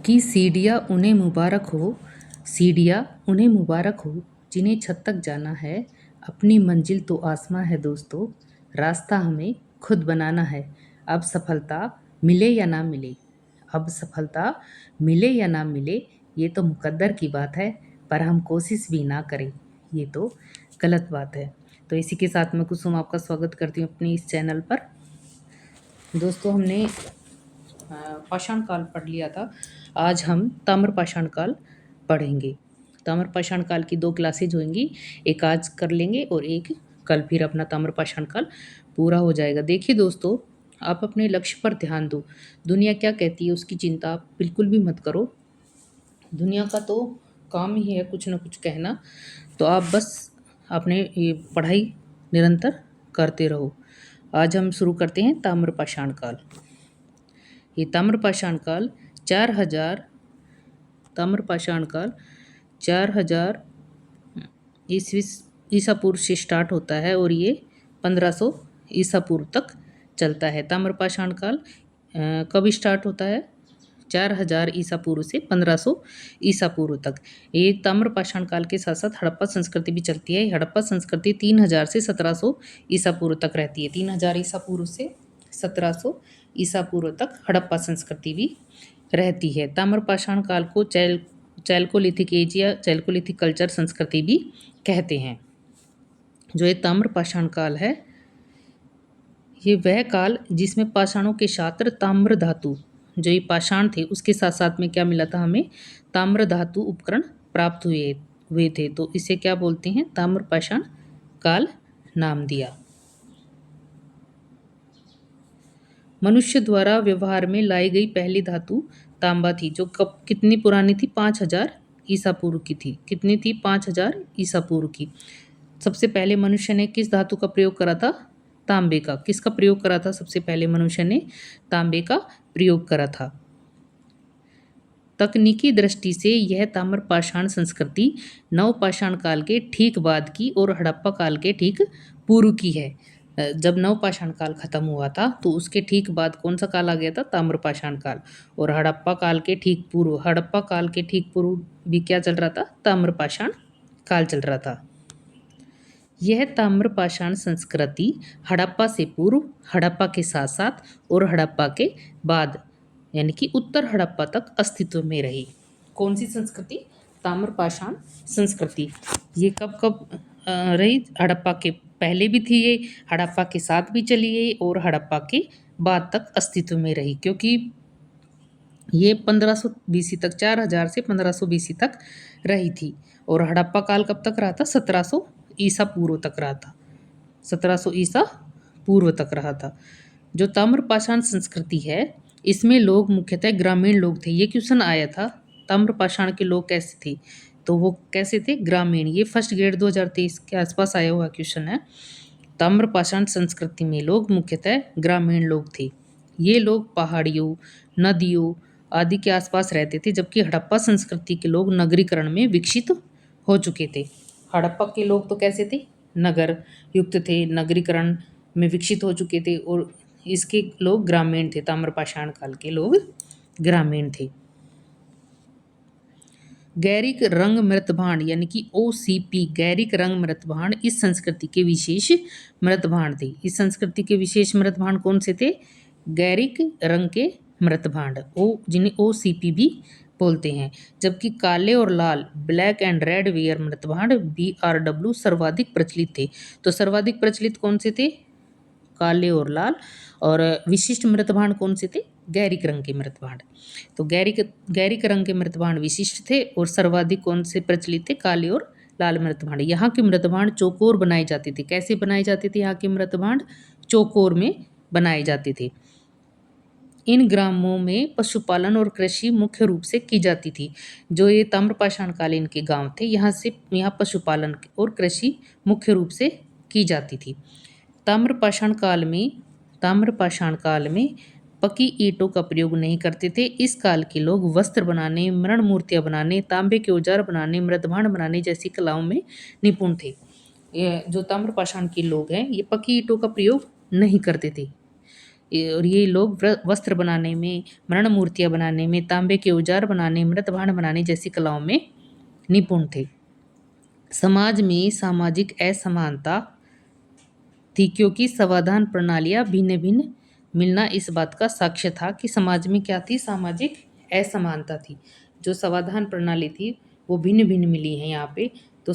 कि सीढ़ियाँ उन्हें मुबारक हो, सीढ़ियाँ उन्हें मुबारक हो जिन्हें छत तक जाना है। अपनी मंजिल तो आसमां है दोस्तों, रास्ता हमें खुद बनाना है। अब सफलता मिले या ना मिले, अब सफलता मिले या ना मिले, ये तो मुकद्दर की बात है, पर हम कोशिश भी ना करें ये तो गलत बात है। तो इसी के साथ मैं कुसुम आपका स्वागत करती हूँ अपने इस चैनल पर। दोस्तों, हमने पाषाण काल पढ़ लिया था। आज हम ताम्र पाषाण काल पढ़ेंगे। ताम्र पाषाण काल की 2 क्लासेज होंगी, एक आज कर लेंगे और एक कल, फिर अपना ताम्र पाषाण काल पूरा हो जाएगा। देखिए दोस्तों, आप अपने लक्ष्य पर ध्यान दो। दुनिया क्या कहती है उसकी चिंता आप बिल्कुल भी मत करो। दुनिया का तो काम ही है कुछ ना कुछ कहना, तो आप बस अपने ये पढ़ाई निरंतर करते रहो। आज हम शुरू करते हैं ताम्र पाषाण काल। ये ताम्रपाषाण काल 4000 ताम्रपाषाण काल 4000 ईस्वी ईसा पूर्व से स्टार्ट होता है और ये 1500 ईसा पूर्व तक चलता है। ताम्रपाषाण काल कब स्टार्ट होता है? 4000 ईसा पूर्व से 1500 ईसा पूर्व तक। ये ताम्रपाषाण काल के साथ साथ हड़प्पा संस्कृति भी चलती है। हड़प्पा संस्कृति 3000 से 1700 ईसा पूर्व तक रहती है। 3000 ईसा पूर्व से 1700 ईसा पूर्व तक हड़प्पा संस्कृति भी रहती है। ताम्रपाषाण काल को चैल्कोलिथिक एज या चैल्कोलिथिक कल्चर संस्कृति भी कहते हैं। जो ये ताम्रपाषाण काल है, ये वह काल जिसमें पाषाणों के छात्र ताम्र धातु, जो ये पाषाण थे उसके साथ साथ में क्या मिला था हमें? ताम्र धातु उपकरण प्राप्त हुए थे। तो इसे क्या बोलते हैं? ताम्रपाषाण काल नाम दिया। मनुष्य द्वारा व्यवहार में लाई गई पहली धातु तांबा थी, जो कब कितनी पुरानी थी? 5000 ईसा पूर्व की थी। कितनी थी? 5000 ईसा पूर्व की। सबसे पहले मनुष्य ने किस धातु का प्रयोग करा था? तांबे का। किसका प्रयोग करा था? सबसे पहले मनुष्य ने तांबे का प्रयोग करा था। तकनीकी दृष्टि से यह ताम्रपाषाण संस्कृति नवपाषाण काल के ठीक बाद की और हड़प्पा काल के ठीक पूर्व की है। जब नवपाषाण काल खत्म हुआ था तो उसके ठीक बाद कौन सा काल आ गया था? ताम्रपाषाण काल। और हड़प्पा काल के ठीक पूर्व, हड़प्पा काल के ठीक पूर्व भी क्या चल रहा था? ताम्रपाषाण काल चल रहा था। यह ताम्रपाषाण संस्कृति हड़प्पा से पूर्व, हड़प्पा के साथ साथ और हड़प्पा के बाद यानी कि उत्तर हड़प्पा तक अस्तित्व में रही। कौन सी संस्कृति? ताम्रपाषाण संस्कृति। ये कब कब रही? हड़प्पा के पहले भी थी ये, हड़प्पा के साथ भी चली गई और हड़प्पा के बाद तक अस्तित्व में रही, क्योंकि ये 1500 बीसी तक, 4000 से 1500 बीसी तक रही थी। और हड़प्पा काल कब तक रहा था? 1700 ईसा पूर्व तक रहा था। 1700 ईसा पूर्व तक रहा था। जो ताम्रपाषाण संस्कृति है, इसमें लोग मुख्यतः ग्रामीण लोग थे। ये क्वेश्चन आया था, ताम्रपाषाण के लोग कैसे थे? तो वो कैसे थे? ग्रामीण। ये फर्स्ट ग्रेड 2023 के आसपास आया हुआ क्वेश्चन है। ताम्रपाषाण संस्कृति में लोग मुख्यतः ग्रामीण लोग थे। ये लोग पहाड़ियों, नदियों आदि के आसपास रहते थे, जबकि हड़प्पा संस्कृति के लोग नगरीकरण में विकसित हो चुके थे। हड़प्पा के लोग तो कैसे थे? नगर युक्त थे, नगरीकरण में विकसित हो चुके थे, और इसके लोग ग्रामीण थे। ताम्रपाषाण काल के लोग ग्रामीण थे। गैरिक रंग मृतभांड यानी कि OCP, गैरिक रंग मृतभांड इस संस्कृति के विशेष मृतभांड थे। इस संस्कृति के विशेष मृतभांड कौन से थे? गैरिक रंग के मृतभांड, जिन्हें OCP भी बोलते हैं। जबकि काले और लाल, ब्लैक एंड रेड वेयर मृतभांड BRW सर्वाधिक प्रचलित थे। तो सर्वाधिक प्रचलित कौन से थे? काले और लाल। और विशिष्ट मृतभांड कौन से थे? गैरिक रंग के मृतभांड। तो गैरिक रंग के मृतभांड विशिष्ट थे और सर्वाधिक कौन से प्रचलित थे? काले और लाल मृतभांड। यहाँ के मृतभांड चौकोर बनाए जाते थे। कैसे बनाए जाते थे? यहाँ के मृतभांड चौकोर में बनाए जाते थे। इन ग्रामों में पशुपालन और कृषि मुख्य रूप से की जाती थी। जो ये ताम्रपाषाण कालीन के गांव थे, यहाँ पशुपालन और कृषि मुख्य रूप से की जाती थी। ताम्रपाषाण काल में पकी ईंटों का प्रयोग नहीं करते थे। इस काल के लोग वस्त्र बनाने, मृण मूर्तियां बनाने, तांबे के औजार बनाने, मृतभांड बनाने जैसी कलाओं में निपुण थे। ये जो ताम्रपाषाण के लोग हैं, ये पकी ईंटों का प्रयोग नहीं करते थे। और ये लोग वस्त्र बनाने में, मरण मूर्तियाँ बनाने में, तांबे के औजार बनाने, मृत भांड बनाने जैसी कलाओं में निपुण थे। समाज में सामाजिक असमानता थी क्योंकि समाधान प्रणालियाँ भिन्न भिन्न मिलना इस बात का साक्ष्य था कि समाज में क्या थी, सामाजिक असमानता थी। जो समाधान प्रणाली थी वो भिन्न भिन्न मिली है यहाँ पे। तो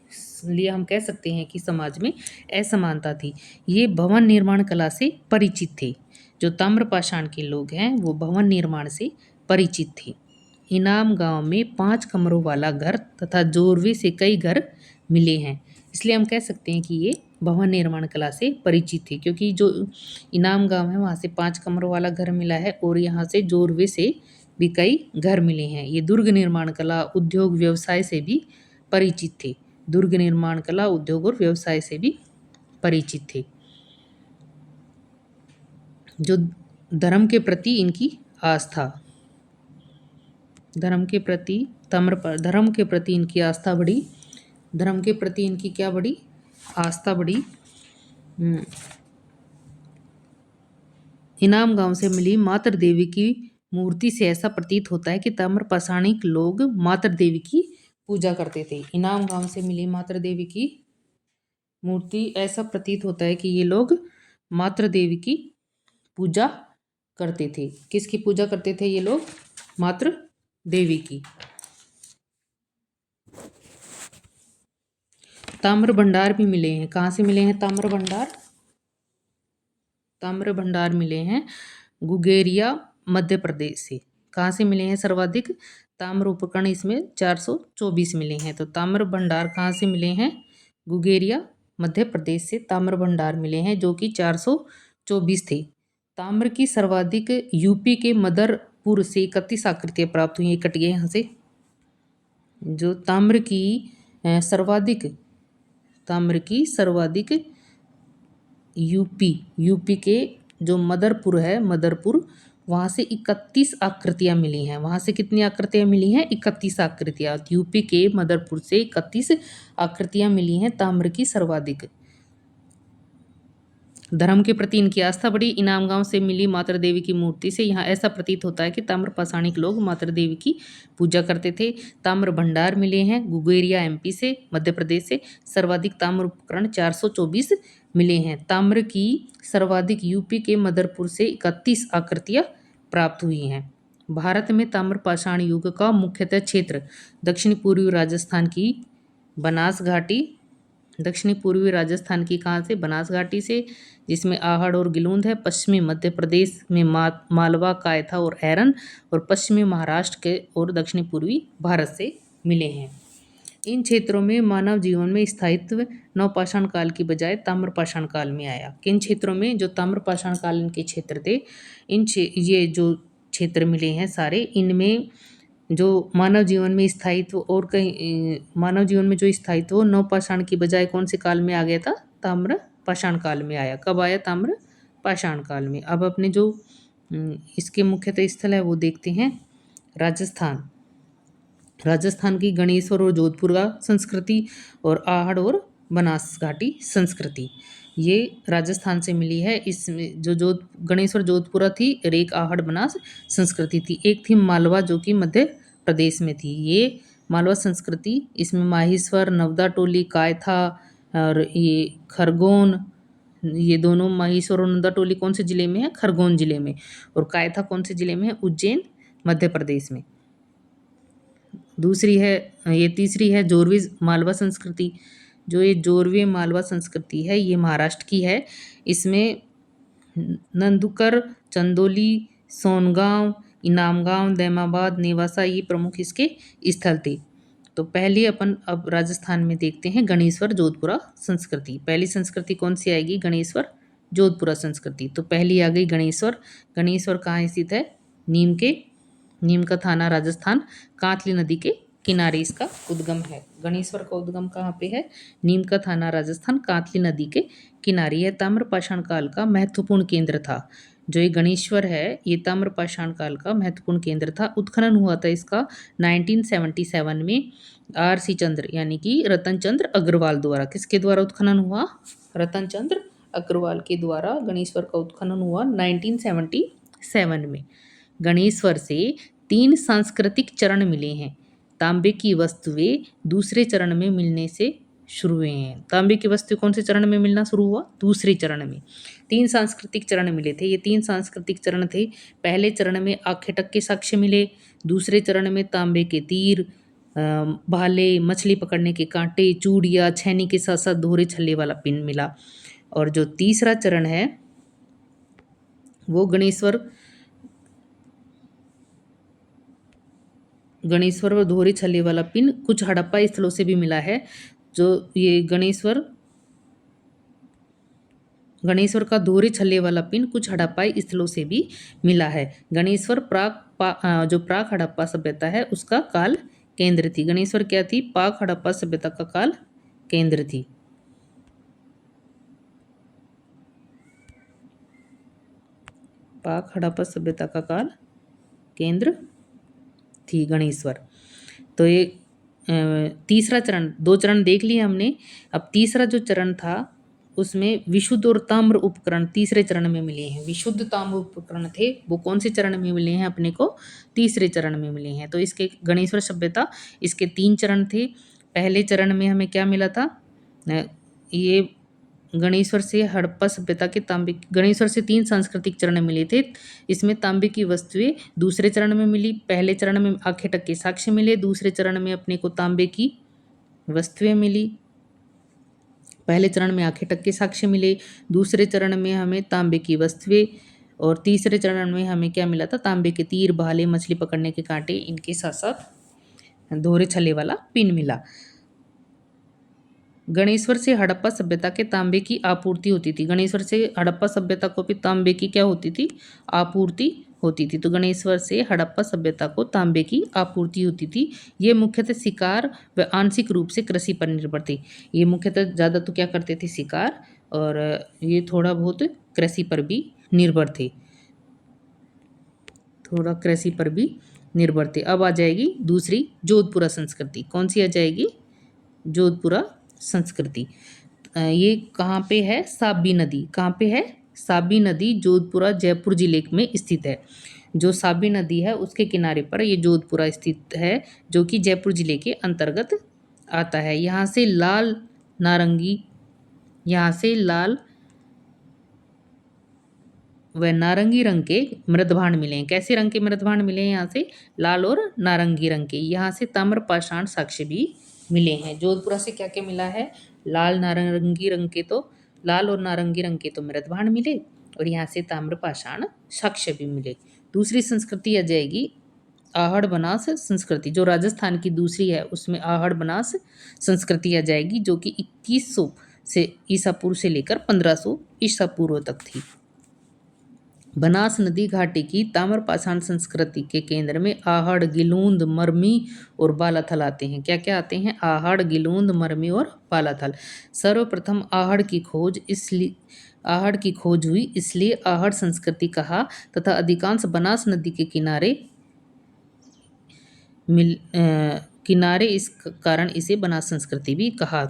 इसलिए हम कह सकते हैं कि समाज में असमानता थी। ये भवन निर्माण कला से परिचित थे। जो ताम्रपाषाण के लोग हैं वो भवन निर्माण से परिचित थे। इनाम गांव में 5 कमरों वाला घर तथा जोरवे से कई घर मिले हैं। इसलिए हम कह सकते हैं कि ये भवन निर्माण कला से परिचित थे, क्योंकि जो इनाम गांव है वहाँ से 5 कमरों वाला घर मिला है और यहाँ से जोरवे से भी कई घर मिले हैं। ये दुर्ग निर्माण कला, उद्योग, व्यवसाय से भी परिचित थे। दुर्ग निर्माण कला, उद्योग और व्यवसाय से भी परिचित थे। जो धर्म के प्रति इनकी आस्था, धर्म के प्रति इनकी आस्था बढ़ी। धर्म के प्रति इनकी क्या बढ़ी, आस्था बढ़ी। इनाम गांव से मिली मातृ देवी की मूर्ति से ऐसा प्रतीत होता है कि ताम्रपाषाणिक लोग मातृ देवी की पूजा करते थे। इनाम गांव से मिली मातृ देवी की मूर्ति, ऐसा प्रतीत होता है कि ये लोग मातृ देवी की पूजा करते थे। किसकी पूजा करते थे ये लोग? मातृ देवी की। ताम्र भंडार भी मिले हैं। कहाँ से मिले हैं ताम्र भंडार? ताम्र भंडार मिले हैं गुगेरिया, मध्य प्रदेश से। कहाँ से मिले हैं सर्वाधिक? ताम्र उपकरण इसमें 424 मिले हैं। तो ताम्र भंडार कहाँ से मिले हैं? गुगेरिया, मध्य प्रदेश से ताम्र भंडार मिले हैं, जो कि 424 थे। ताम्र की सर्वाधिक यूपी के मदरपुर से 31 आकृतियाँ प्राप्त हुई। कट गए यहाँ से। जो ताम्र की सर्वाधिक यूपी के जो मदरपुर है, मदरपुर, वहाँ से 31 आकृतियाँ मिली हैं। वहाँ से कितनी आकृतियाँ मिली हैं? 31 आकृतियाँ। यूपी के मदरपुर से 31 आकृतियाँ मिली हैं ताम्र की सर्वाधिक। धर्म के प्रति इनकी आस्था बढ़ी। इनाम गांव से मिली मातृ देवी की मूर्ति से यहाँ ऐसा प्रतीत होता है कि ताम्रपाषाणिक लोग मातृ देवी की पूजा करते थे। ताम्र भंडार मिले हैं गुगेरिया, एमपी से, मध्य प्रदेश से। सर्वाधिक ताम्र उपकरण 424 मिले हैं। ताम्र की सर्वाधिक यूपी के मदरपुर से 31 आकृतियाँ प्राप्त हुई हैं। भारत में ताम्रपाषाण युग का मुख्यतः क्षेत्र दक्षिण पूर्वी राजस्थान की बनास घाटी, दक्षिणी पूर्वी राजस्थान की कहाँ से? बनास घाटी से, जिसमें आहड़ और गिलूंद है। पश्चिमी मध्य प्रदेश में मालवा, कायथा और ऐरन, और पश्चिमी महाराष्ट्र के और दक्षिणी पूर्वी भारत से मिले हैं। इन क्षेत्रों में मानव जीवन में स्थायित्व नवपाषाण काल की बजाय ताम्रपाषाण काल में आया। किन क्षेत्रों में? जो ताम्रपाषाण काल के क्षेत्र थे, ये जो क्षेत्र मिले हैं सारे, इनमें जो मानव जीवन में स्थायित्व और कहीं मानव जीवन में जो स्थायित्व नवपाषाण की बजाय कौन से काल में आ गया था? ताम्रपाषाण काल में आया। कब आया? ताम्रपाषाण काल में। अब अपने जो इसके मुख्यतः स्थल है वो देखते हैं। राजस्थान की गणेश्वर और जोधपुर का संस्कृति, और आहड़ और बनास घाटी संस्कृति, ये राजस्थान से मिली है। इसमें जो गणेश्वर जोधपुरा थी और एक आहड़ बनास संस्कृति थी। एक थी मालवा जो कि मध्य प्रदेश में थी। ये मालवा संस्कृति, इसमें माहेश्वर, नवदा टोली, कायथा और ये खरगोन, ये दोनों माहेश्वर और नवदा टोली कौन से जिले में है? खरगोन जिले में। और कायथा कौन से जिले में है? उज्जैन, मध्य प्रदेश में। तीसरी है जोरवी मालवा संस्कृति। जो ये जोरवे मालवा संस्कृति है ये महाराष्ट्र की है। इसमें नंदुकर, चंदोली, सोनगांव, इनामगांव, दैमाबाद, नेवासा, ये प्रमुख इसके स्थल थे। तो पहले अपन अब राजस्थान में देखते हैं गणेश्वर जोधपुरा संस्कृति। पहली संस्कृति कौन सी आएगी? गणेश्वर जोधपुरा संस्कृति। तो पहली आ गई गणेश्वर। गणेश्वर कहाँ स्थित है? नीम का थाना, राजस्थान, कांतली नदी के किनारे इसका उद्गम है। गणेश्वर का उद्गम कहाँ पे है? नीम का थाना, राजस्थान, कांतली नदी के किनारे। यह ताम्रपाषाण काल का महत्वपूर्ण केंद्र था। जो ये गणेश्वर है ये ताम्रपाषाण काल का महत्वपूर्ण केंद्र था। उत्खनन हुआ था इसका 1977 में RC चंद्र यानी कि रतन चंद्र अग्रवाल द्वारा। किसके द्वारा उत्खनन हुआ? रतन चंद्र अग्रवाल के द्वारा गणेश्वर का उत्खनन हुआ 1977 में। गणेश्वर से 3 सांस्कृतिक चरण मिले हैं। तांबे की वस्तुएं दूसरे चरण में मिलने से शुरू हुए हैं। तांबे की वस्तु कौन से चरण में मिलना शुरू हुआ? दूसरे चरण में। 3 सांस्कृतिक चरण मिले थे। ये 3 सांस्कृतिक चरण थे। पहले चरण में आखेटक के साक्ष्य मिले, दूसरे चरण में तांबे के तीर, भाले, मछली पकड़ने के कांटे, चूड़ियाँ, छैनी के साथ साथ दोहरे छल्ले वाला पिन मिला। और जो तीसरा चरण है वो गणेश्वर व दोहरे छल्ले वाला पिन कुछ हड़प्पा स्थलों से भी मिला है। जो ये गणेश्वर का दोहरे छल्ले वाला पिन कुछ हड़प्पाई स्थलों से भी मिला है। गणेश्वर जो प्राक हड़प्पा सभ्यता है उसका काल केंद्र थी। गणेश्वर क्या थी? पाक हड़प्पा सभ्यता का काल केंद्र थी। पाक हड़प्पा सभ्यता का काल केंद्र थी गणेश्वर। तो ये तीसरा चरण, 2 चरण देख लिए हमने। अब तीसरा जो चरण था उसमें विशुद्ध और ताम्र उपकरण तीसरे चरण में मिले हैं। विशुद्ध ताम्र उपकरण थे वो कौन से चरण में मिले हैं अपने को? तीसरे चरण में मिले हैं। तो इसके गणेश्वर सभ्यता, इसके 3 चरण थे। पहले चरण में हमें क्या मिला था? ये गणेश्वर से हड़प्पा सभ्यता के गणेश्वर से 3 सांस्कृतिक चरण मिले थे। इसमें तांबे की वस्तुएं दूसरे चरण में मिली। पहले चरण में आखेटक के साक्ष्य मिले, दूसरे चरण में अपने को तांबे की वस्तुएं मिली। पहले चरण में आखेटक के साक्ष्य मिले, दूसरे चरण में हमें तांबे की वस्तुएं, और तीसरे चरण में हमें क्या मिला था? तांबे के तीर, भाले, मछली पकड़ने के कांटे, इनके साथ साथ दोहरे छल्ले वाला पिन मिला। गणेश्वर से हड़प्पा सभ्यता के तांबे की आपूर्ति होती थी। गणेश्वर से हड़प्पा सभ्यता को भी तांबे की क्या होती थी? आपूर्ति होती थी। तो गणेश्वर से हड़प्पा सभ्यता को तांबे की आपूर्ति होती थी। ये मुख्यतः शिकार व आंशिक रूप से कृषि पर निर्भर थे। ये मुख्यतः ज़्यादा तो क्या करते थे? शिकार, और ये थोड़ा बहुत कृषि पर भी निर्भर थे। अब आ जाएगी दूसरी जोधपुरा संस्कृति। कौन सी आ जाएगी? जोधपुरा संस्कृति। ये कहाँ पे है? साबी नदी। कहाँ पे है? साबी नदी जोधपुरा जयपुर जिले में स्थित है। जो साबी नदी है उसके किनारे पर ये जोधपुरा स्थित है, जो कि जयपुर जिले के अंतर्गत आता है। यहाँ से लाल व नारंगी रंग के मृदभांड मिले हैं। कैसे रंग के मृदभांड मिले हैं? यहाँ से लाल और नारंगी रंग के। यहाँ से ताम्र पाषाण साक्ष्य भी मिले हैं। जोधपुरा से क्या क्या मिला है? लाल और नारंगी रंग के तो मृदभांड मिले, और यहाँ से ताम्र पाषाण साक्ष्य भी मिले। दूसरी संस्कृति आ जाएगी आहड़ बनास संस्कृति। जो राजस्थान की दूसरी है उसमें आहड़ बनास संस्कृति आ जाएगी, जो कि 2100 से ईसा पूर्व से लेकर 1500 ईसा पूर्व तक थी। बनास नदी घाटी की ताम्रपाषाण संस्कृति के केंद्र में आहड़, गिलूंद, मरमी और बालाथल आते हैं। क्या क्या आते हैं? आहड़, गिलूंद, मरमी और बालाथल। सर्वप्रथम आहड़ की खोज हुई, इसलिए आहड़ संस्कृति कहा, तथा अधिकांश बनास नदी के किनारे इस कारण इसे बनास संस्कृति भी कहा।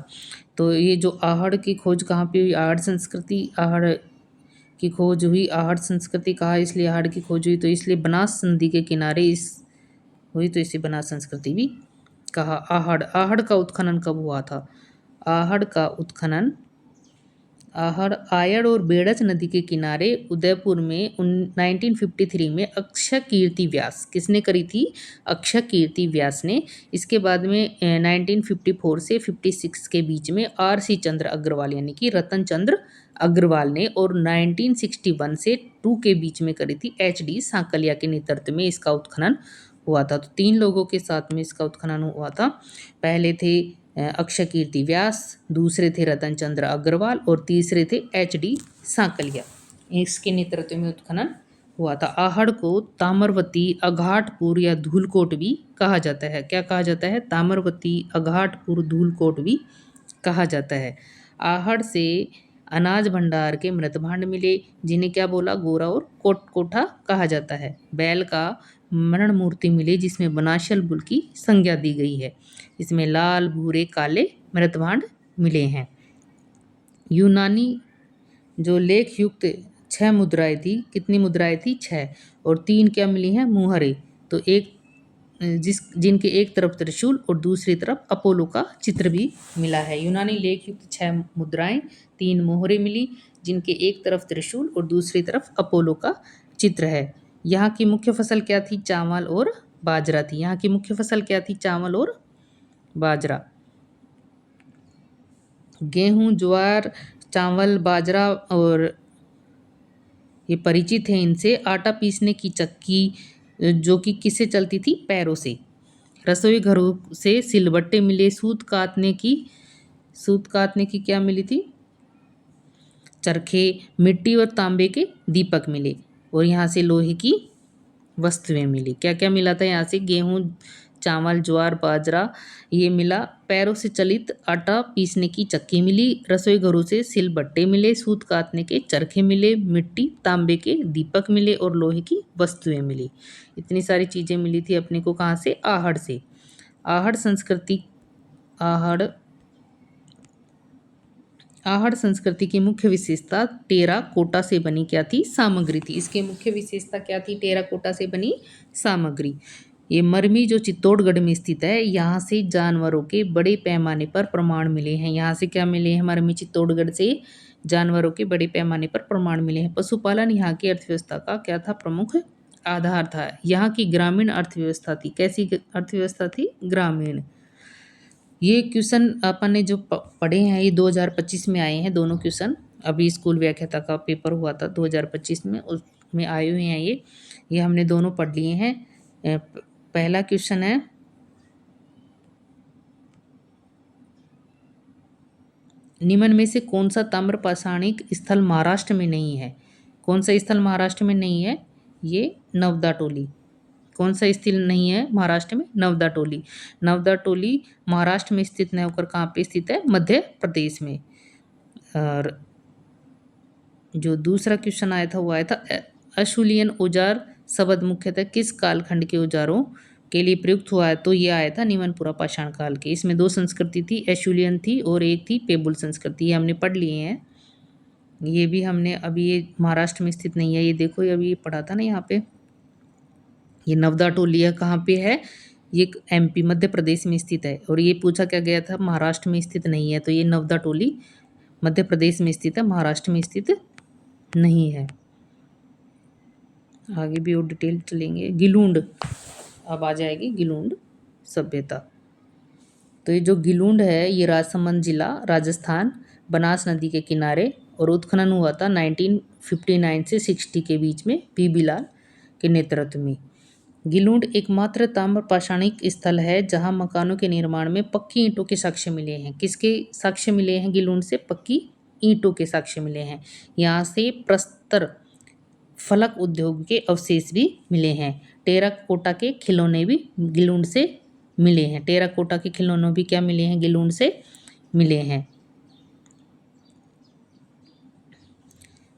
तो ये जो आहड़ की खोज कहाँ पे हुई? आहड़ की खोज हुई, आहड़ संस्कृति कहा इसलिए आहड़ की खोज हुई, तो इसलिए बनास नदी के किनारे हुई, तो इसे बनास संस्कृति भी कहा। आहड़ का उत्खनन कब हुआ था? आहड़ का उत्खनन आयड़ और बेड़च नदी के किनारे उदयपुर में 1953 में अक्षय कीर्ति व्यास, किसने करी थी? अक्षय कीर्ति व्यास ने। इसके बाद में 1954 से 56 के बीच में R.C. चंद्र अग्रवाल यानी कि रतन चंद्र अग्रवाल ने, और 1961 से 2 के बीच में करी थी H.D. सांकलिया के नेतृत्व में इसका उत्खनन हुआ था। तो 3 लोगों के साथ में इसका उत्खनन हुआ था। पहले थे अक्षय कीर्ति व्यास, दूसरे थे रतन चंद्र अग्रवाल, और तीसरे थे H.D. सांकलिया। इसके नेतृत्व में उत्खनन हुआ था। आहड़ को ताम्रवती, अघाटपुर या धूलकोट भी कहा जाता है। क्या कहा जाता है? ताम्रवती, अघाटपुर, धूलकोट भी कहा जाता है। आहड़ से अनाज भंडार के मृतभांड मिले, जिन्हें क्या बोला? गोरा और कोठा कहा जाता है। बैल का मरण मूर्ति मिले, जिसमें बनाशल बुल की संज्ञा दी गई है। इसमें लाल, भूरे, काले मृतभांड मिले हैं। जो लेख युक्त 6 मुद्राएं थी, कितनी मुद्राएं थी? 6, और 3 क्या मिली हैं? मुहरे। तो एक जिनके एक तरफ त्रिशूल और दूसरी तरफ अपोलो का चित्र भी मिला है। यूनानी लेख युक्त 6 मुद्राएं, 3 मोहरें मिली, जिनके एक तरफ त्रिशूल और दूसरी तरफ अपोलो का चित्र है। यहाँ की मुख्य फसल क्या थी? चावल और बाजरा थी। यहाँ की मुख्य फसल क्या थी? चावल और बाजरा। गेहूं, ज्वार, चावल, बाजरा और ये परिचित हैं इनसे। आटा पीसने की चक्की जो कि किससे चलती थी? पैरों से। रसोई घरों से सिलबट्टे मिले। सूत कातने की क्या मिली थी? चरखे। मिट्टी और तांबे के दीपक मिले, और यहाँ से लोहे की वस्तुएं मिली। क्या क्या मिला था यहाँ से? गेहूं, चावल, ज्वार, बाजरा ये मिला। पैरों से चलित आटा पीसने की चक्की मिली। रसोई घरों से सिलबट्टे मिले। सूत कातने के चरखे मिले। मिट्टी तांबे के दीपक मिले और लोहे की वस्तुएं मिली। इतनी सारी चीज़ें मिली थी अपने को। कहाँ से? आहड़ से। आहड़ संस्कृति की मुख्य विशेषता टेरा कोटा से बनी क्या थी? सामग्री थी। इसकी मुख्य विशेषता क्या थी? टेरा कोटा से बनी सामग्री। ये मरमी जो चित्तौड़गढ़ में स्थित है, यहाँ से जानवरों के बड़े पैमाने पर प्रमाण मिले हैं। यहाँ से क्या मिले हैं? मरमी चित्तौड़गढ़ से जानवरों के बड़े पैमाने पर प्रमाण मिले हैं। पशुपालन यहाँ की अर्थव्यवस्था का क्या था? प्रमुख आधार था। यहाँ की ग्रामीण अर्थव्यवस्था थी। कैसी अर्थव्यवस्था थी? ग्रामीण। ये क्वेश्चन अपन ने जो पढ़े हैं, ये 2025 में आए हैं दोनों क्वेश्चन। अभी स्कूल व्याख्याता का पेपर हुआ था 2025 में, उसमें आए हुए हैं ये हमने दोनों पढ़ लिए हैं। पहला क्वेश्चन है, निम्न में से कौन सा ताम्र पाषाणिक स्थल महाराष्ट्र में नहीं है? कौन सा स्थल महाराष्ट्र में नहीं है? ये नवदा टोली। कौन सा स्थल नहीं है महाराष्ट्र में? नवदा टोली। नवदा टोली महाराष्ट्र में स्थित न होकर कहाँ पे स्थित है? मध्य प्रदेश में। और जो दूसरा क्वेश्चन आया था वो आया था, अशूलियन औजार शब्द मुख्यतः किस कालखंड के औजारों के लिए प्रयुक्त हुआ है? तो ये आया था निमनपुरा पाषाण काल के। इसमें 2 संस्कृति थी, एशुलियन थी और एक थी पेबुल संस्कृति। ये हमने पढ़ लिए हैं। ये भी हमने अभी, ये महाराष्ट्र में स्थित नहीं है। ये देखो, ये अभी पढ़ा था ना यहाँ पे। ये नवदा टोलिया कहाँ पे है? ये एमपी मध्य प्रदेश में स्थित है। और ये पूछा क्या गया था? महाराष्ट्र में स्थित नहीं है। तो ये नवदा टोली मध्य प्रदेश में स्थित है, महाराष्ट्र में स्थित नहीं है। आगे भी और डिटेल चलेंगे। गिलूंड अब आ जाएगी, गिलूंड सभ्यता। तो ये जो गिलूंड है, ये राजसमंद जिला राजस्थान, बनास नदी के किनारे, और उत्खनन हुआ था 1959 से 60 के बीच में पीबी लाल के नेतृत्व में। गिलूंड एकमात्र ताम्र पाषाणिक स्थल है जहां मकानों के निर्माण में पक्की ईंटों के साक्ष्य मिले हैं। किसके साक्ष्य मिले हैं? गिलूंड से पक्की ईंटों के साक्ष्य मिले हैं। यहाँ से प्रस्तर फलक उद्योग के अवशेष भी मिले हैं। टेराकोटा के खिलौने भी गिलूंड से मिले हैं। टेराकोटा के खिलौने भी क्या मिले हैं? गिलूंड से मिले हैं।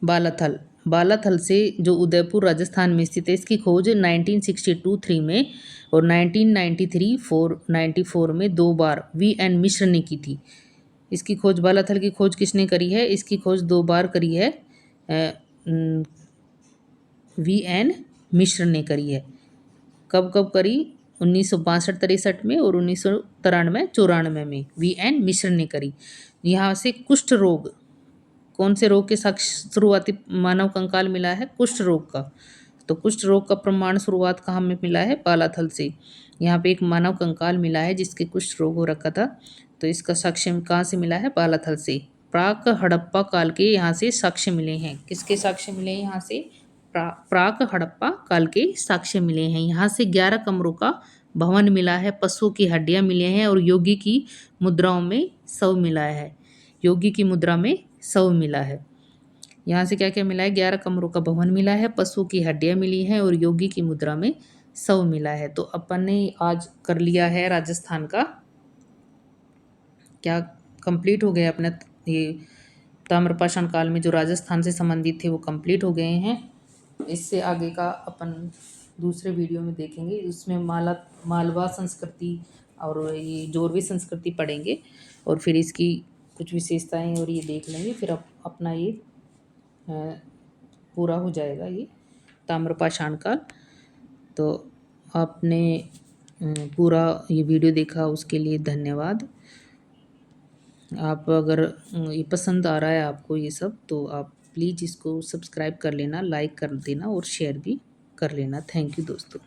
बालाथल। बालाथल से जो उदयपुर राजस्थान में स्थित है, इसकी खोज 1962-3 में और 1993-94 में 2 बार वी.एन. मिश्र ने की थी। इसकी खोज, बालाथल की खोज किसने करी है? इसकी खोज 2 बार करी है, वी.एन. मिश्र ने करी है। कब कब करी? 1962-63 में और 1993-94 में वी.एन. मिश्र ने करी। यहाँ से कुष्ठ रोग, कौन से रोग के साक्ष्य शुरुआती मानव कंकाल मिला है? कुष्ठ रोग का। तो कुष्ठ रोग का प्रमाण शुरुआत कहाँ में मिला है? बालाथल से। यहाँ पे एक मानव कंकाल मिला है जिसके कुष्ठ रोग हो रखा था, तो इसका साक्ष्य कहाँ से मिला है? बालाथल से। प्राक हड़प्पा काल के यहाँ से साक्ष्य मिले हैं। किसके साक्ष्य मिले हैं यहाँ से? प्राक हड़प्पा काल के साक्ष्य मिले हैं। यहाँ से 11 कमरों का भवन मिला है, पशुओं की हड्डियाँ मिले हैं और योगी की मुद्राओं में शव मिला है। योगी की मुद्रा में शव मिला है। यहाँ से क्या क्या मिला है? 11 कमरों का भवन मिला है, पशुओं की हड्डियाँ मिली हैं और योगी की मुद्रा में शव मिला है। तो अपन ने आज कर लिया है राजस्थान का, क्या कंप्लीट हो गया अपने ये ताम्रपाषाण काल में जो राजस्थान से संबंधित थे वो कंप्लीट हो गए हैं। इससे आगे का अपन दूसरे वीडियो में देखेंगे। उसमें मालवा संस्कृति और ये जोरवी संस्कृति पढ़ेंगे और फिर इसकी कुछ विशेषताएं और ये देख लेंगे। फिर अपना ये पूरा हो जाएगा ये ताम्रपाषाण काल। तो आपने पूरा ये वीडियो देखा उसके लिए धन्यवाद। आप अगर ये पसंद आ रहा है आपको ये सब, तो आप प्लीज़ इसको सब्सक्राइब कर लेना, लाइक कर देना और शेयर भी कर लेना। थैंक यू दोस्तों।